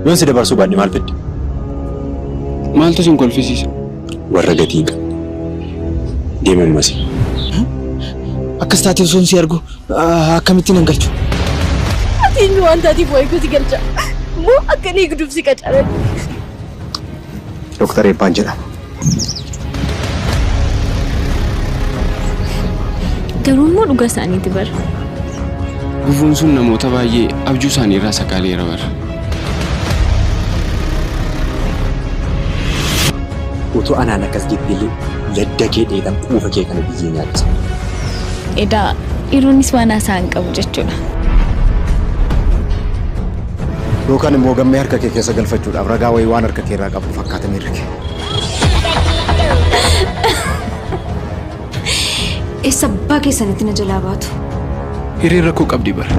Yoon si dabarsuu baadhe maal fedde? Maaltu sin kolfisiisa? Warra gatii qabu. Deeman masi. Akkas taatee osoo si argu akkamitti nan galchu? Atiin waan taatiif wayiitu si galcha. Moo akkanii guduuf si qacaran? Dooktar Eebbaan jedhama. Garuu immoo dhugaa isaaniiti bara. Gufuun sun namoota baay'ee abjuu isaanii irraa sakaaleera bara. Utuu anaan akkas jettillee ladda kee dheedhan quufa kee kana biyyee nyaachisa. Edaa dhiironnis waan haasa'an qabu jechuudha. Yookaan immoo gammee harka kee keessa galfachuudhaaf ragaa wayii waan harka kee irraa qabu fakkaatan irra kee. Eessa abbaa keessanitti na jalaa baatu? Hiriira koo qabdi bara.